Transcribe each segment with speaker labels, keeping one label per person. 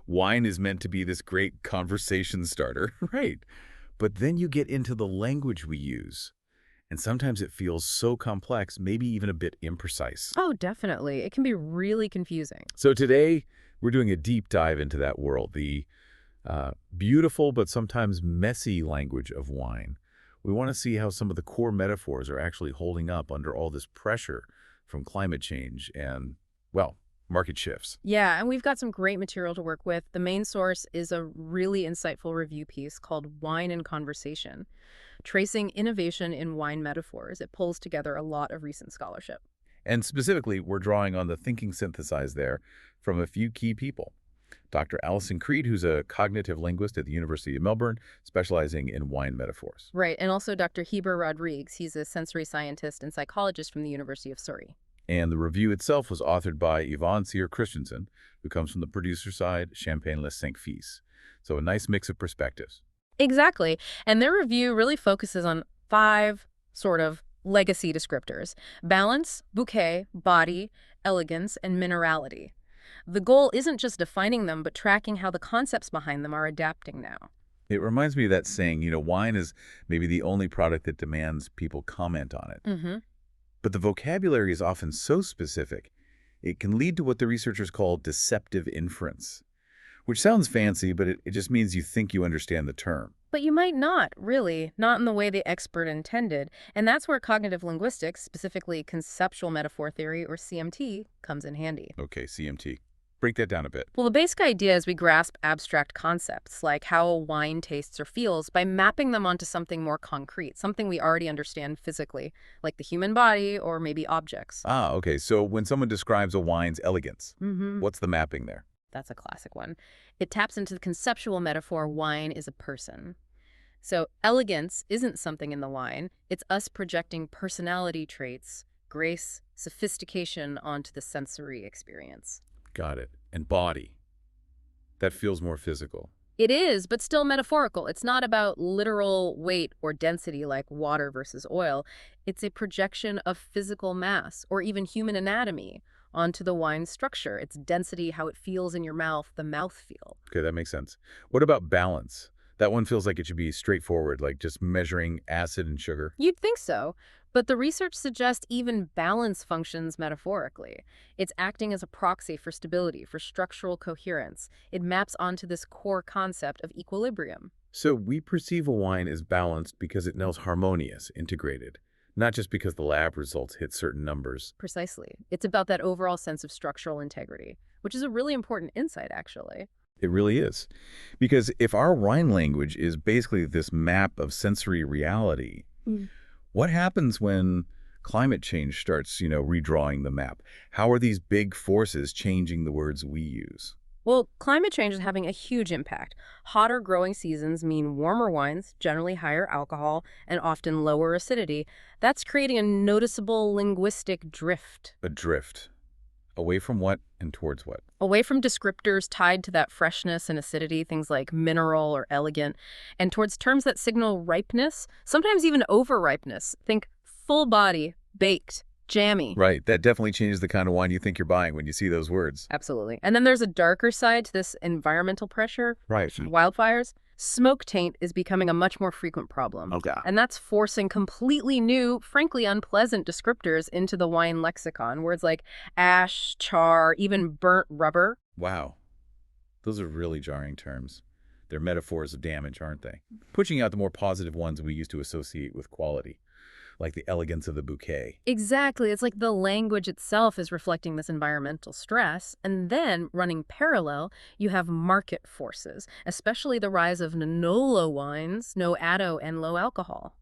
Speaker 1: Wine is meant to be this great conversation starter, right? But then you get into the language we use, and sometimes it feels so complex, maybe even a bit imprecise.
Speaker 2: Oh, definitely. It can be really confusing.
Speaker 1: So today, we're doing a deep dive into that world, the beautiful but sometimes messy language of wine. We want to see how some of the core metaphors are actually holding up under all this pressure from climate change and, well, market shifts.
Speaker 2: Yeah, and we've got some great material to work with. The main source is a really insightful review piece called Wine and Conversation, tracing innovation in wine metaphors. It pulls together a lot of recent scholarship.
Speaker 1: And specifically, we're drawing on the thinking synthesized there from a few key people. Dr. Allison, who's a cognitive linguist at the University of Melbourne, specializing in wine metaphors.
Speaker 2: Right, and also Dr. Heber Rodrigues. He's a sensory scientist and psychologist from the University of Surrey.
Speaker 1: And the review itself was authored by Yvonne Seier Christensen, who comes from the producer side, Champagne-les-Cinq-Fils. So a nice mix of perspectives.
Speaker 2: Exactly, and their review really focuses on 5 sort of legacy descriptors: balance, bouquet, body, elegance, and minerality. The goal isn't just defining them, but tracking how the concepts behind them are adapting now.
Speaker 1: It reminds me of that saying, wine is maybe the only product that demands people comment on it.
Speaker 2: Mm-hmm.
Speaker 1: But the vocabulary is often so specific, it can lead to what the researchers call deceptive inference, which sounds fancy, but it just means you think you understand the term.
Speaker 2: But you might not, really, not in the way the expert intended. And that's where cognitive linguistics, specifically conceptual metaphor theory, or CMT, comes in handy.
Speaker 1: Okay, CMT. Break that down a bit.
Speaker 2: Well, the basic idea is we grasp abstract concepts, like how a wine tastes or feels, by mapping them onto something more concrete, something we already understand physically, like the human body or maybe objects.
Speaker 1: Ah, okay. So when someone describes a wine's elegance, what's the mapping there?
Speaker 2: That's a classic one. It taps into the conceptual metaphor wine is a person. So elegance isn't something in the wine. It's us projecting personality traits, grace, sophistication onto the sensory experience.
Speaker 1: Got it. And body. That feels more physical.
Speaker 2: It is, but still metaphorical. It's not about literal weight or density like water versus oil. It's a projection of physical mass or even human anatomy onto the wine's structure. Its density, how it feels in your mouth, the mouthfeel.
Speaker 1: Okay, that makes sense. What about balance? That one feels like it should be straightforward, like just measuring acid and sugar.
Speaker 2: You'd think so, but the research suggests even balance functions metaphorically. It's acting as a proxy for stability, for structural coherence. It maps onto this core concept of equilibrium.
Speaker 1: So we perceive a wine as balanced because it knows harmonious, integrated, not just because the lab results hit certain numbers.
Speaker 2: Precisely. It's about that overall sense of structural integrity, which is a really important insight, actually.
Speaker 1: It really is. Because if our wine language is basically this map of sensory reality, what happens when climate change starts, redrawing the map? How are these big forces changing the words we use?
Speaker 2: Well, climate change is having a huge impact. Hotter growing seasons mean warmer wines, generally higher alcohol, and often lower acidity. That's creating a noticeable linguistic drift.
Speaker 1: A drift. Away from what and towards what?
Speaker 2: Away from descriptors tied to that freshness and acidity, things like mineral or elegant, and towards terms that signal ripeness, sometimes even over-ripeness. Think full body, baked, jammy.
Speaker 1: Right. That definitely changes the kind of wine you think you're buying when you see those words.
Speaker 2: Absolutely. And then there's a darker side to this environmental pressure.
Speaker 1: Right.
Speaker 2: Wildfires. Smoke taint is becoming a much more frequent problem.
Speaker 1: Okay.
Speaker 2: And that's forcing completely new, frankly unpleasant descriptors into the wine lexicon. Words like ash, char, even burnt rubber.
Speaker 1: Wow. Those are really jarring terms. They're metaphors of damage, aren't they? Pushing out the more positive ones we used to associate with quality, like the elegance of the bouquet.
Speaker 2: Exactly. It's like the language itself is reflecting this environmental stress. And then, running parallel, you have market forces, especially the rise of Nonolo wines, no addo, and low alcohol.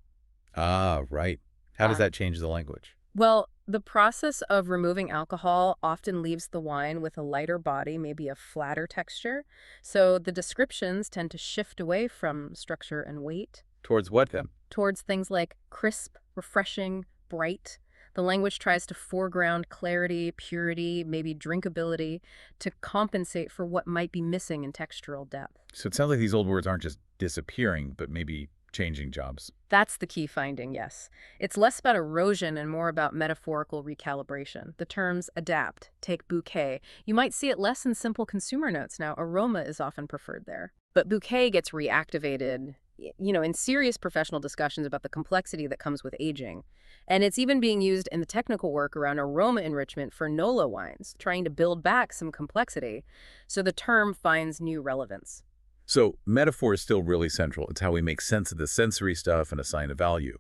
Speaker 1: Ah, right. How does that change the language?
Speaker 2: Well, the process of removing alcohol often leaves the wine with a lighter body, maybe a flatter texture. So the descriptions tend to shift away from structure and weight.
Speaker 1: Towards what then?
Speaker 2: Towards things like crisp, refreshing, bright. The language tries to foreground clarity, purity, maybe drinkability, to compensate for what might be missing in textural depth.
Speaker 1: So it sounds like these old words aren't just disappearing, but maybe changing jobs.
Speaker 2: That's the key finding, yes. It's less about erosion and more about metaphorical recalibration. The terms adapt, take bouquet. You might see it less in simple consumer notes now. Aroma is often preferred there. But bouquet gets reactivated, in serious professional discussions about the complexity that comes with aging. And it's even being used in the technical work around aroma enrichment for NOLA wines, trying to build back some complexity. So the term finds new relevance.
Speaker 1: So metaphor is still really central. It's how we make sense of the sensory stuff and assign a value.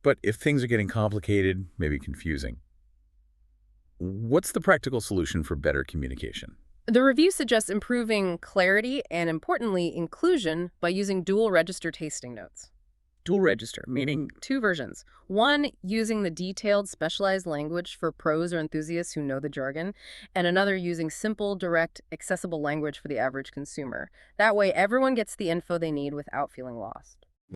Speaker 1: But if things are getting complicated, maybe confusing, what's the practical solution for better communication?
Speaker 2: The review suggests improving clarity and, importantly, inclusion by using dual-register tasting notes. Dual register, meaning two versions. One using the detailed, specialized language for pros or enthusiasts who know the jargon, and another using simple, direct, accessible language for the average consumer. That way, everyone gets the info they need without feeling lost.